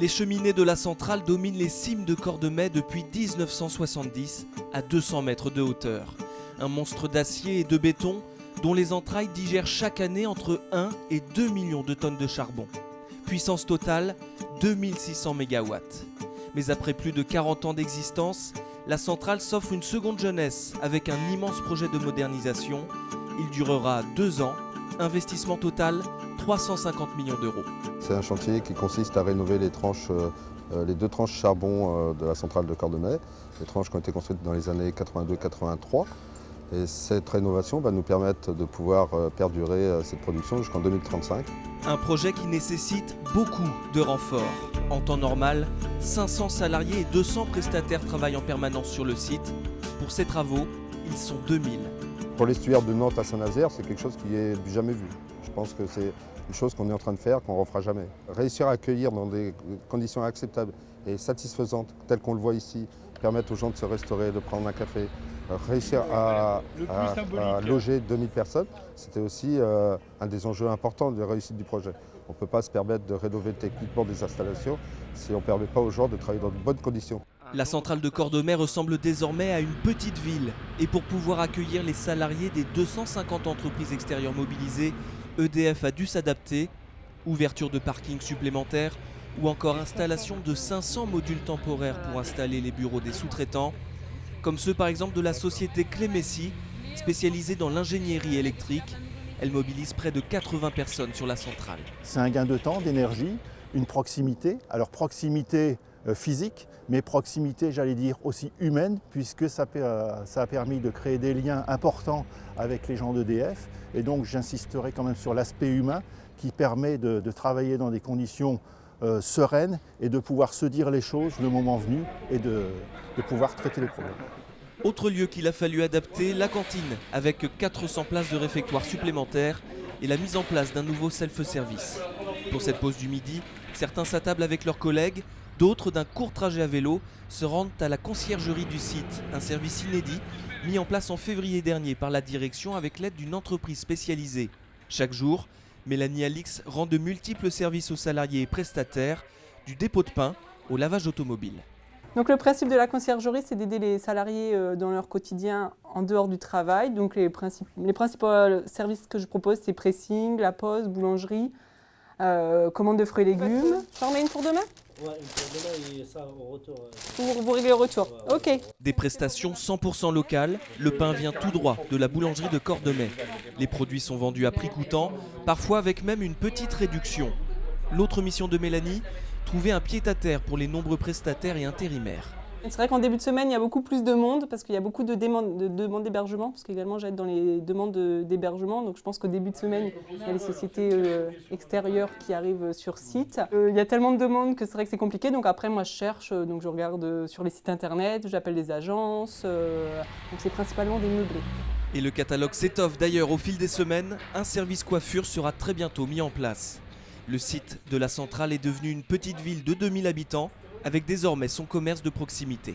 Les cheminées de la centrale dominent les cimes de Cordemais depuis 1970 à 200 mètres de hauteur. Un monstre d'acier et de béton dont les entrailles digèrent chaque année entre 1 et 2 millions de tonnes de charbon. Puissance totale, 2600 MW. Mais après plus de 40 ans d'existence, la centrale s'offre une seconde jeunesse avec un immense projet de modernisation. Il durera 2 ans, investissement total 350 millions d'euros. C'est un chantier qui consiste à rénover les 2 tranches charbon de la centrale de Cordemais, les tranches qui ont été construites dans les années 82-83. Et cette rénovation va nous permettre de pouvoir perdurer cette production jusqu'en 2035. Un projet qui nécessite beaucoup de renforts. En temps normal, 500 salariés et 200 prestataires travaillent en permanence sur le site. Pour ces travaux, ils sont 2000. Pour l'estuaire de Nantes à Saint-Nazaire, c'est quelque chose qui est du jamais vu. Je pense que c'est une chose qu'on est en train de faire, qu'on ne refera jamais. Réussir à accueillir dans des conditions acceptables et satisfaisantes, telles qu'on le voit ici, permettre aux gens de se restaurer, de prendre un café, réussir à loger 2000 personnes, c'était aussi un des enjeux importants de la réussite du projet. On ne peut pas se permettre de rénover techniquement des installations si on ne permet pas aux gens de travailler dans de bonnes conditions. La centrale de Cordemais ressemble désormais à une petite ville. Et pour pouvoir accueillir les salariés des 250 entreprises extérieures mobilisées, EDF a dû s'adapter. Ouverture de parkings supplémentaires ou encore installation de 500 modules temporaires pour installer les bureaux des sous-traitants, comme ceux par exemple de la société Clémessi, spécialisée dans l'ingénierie électrique. Elle mobilise près de 80 personnes sur la centrale. C'est un gain de temps, d'énergie, une proximité. Alors proximité physique, mais proximité, j'allais dire, aussi humaine, puisque ça a permis de créer des liens importants avec les gens d'EDF. Et donc j'insisterai quand même sur l'aspect humain qui permet de travailler dans des conditions sereines et de pouvoir se dire les choses le moment venu et de pouvoir traiter les problèmes. Autre lieu qu'il a fallu adapter, la cantine, avec 400 places de réfectoire supplémentaires et la mise en place d'un nouveau self-service. Pour cette pause du midi, certains s'attablent avec leurs collègues, d'autres d'un court trajet à vélo se rendent à la conciergerie du site, un service inédit mis en place en février dernier par la direction avec l'aide d'une entreprise spécialisée. Chaque jour, Mélanie Alix rend de multiples services aux salariés et prestataires, du dépôt de pain au lavage automobile. Donc le principe de la conciergerie, c'est d'aider les salariés dans leur quotidien en dehors du travail. Donc les principaux services que je propose, c'est pressing, la pause, boulangerie, commande de fruits et légumes. J'en mets une pour demain ? Ouais, une pour demain et ça au retour. Vous réglez le retour. Ok. Des prestations 100% locales, le pain vient tout droit de la boulangerie de Cordemais. Les produits sont vendus à prix coûtant, parfois avec même une petite réduction. L'autre mission de Mélanie, trouver un pied-à-terre pour les nombreux prestataires et intérimaires. C'est vrai qu'en début de semaine, il y a beaucoup plus de monde parce qu'il y a beaucoup de demandes d'hébergement, parce qu'également j'aide dans les demandes d'hébergement. Donc je pense qu'au début de semaine, il y a les sociétés extérieures qui arrivent sur site. Il y a tellement de demandes que c'est vrai que c'est compliqué. Donc après, moi je cherche, donc je regarde sur les sites internet, j'appelle des agences. Donc c'est principalement des meublés. Et le catalogue s'étoffe d'ailleurs au fil des semaines. Un service coiffure sera très bientôt mis en place. Le site de la centrale est devenu une petite ville de 2000 habitants, avec désormais son commerce de proximité.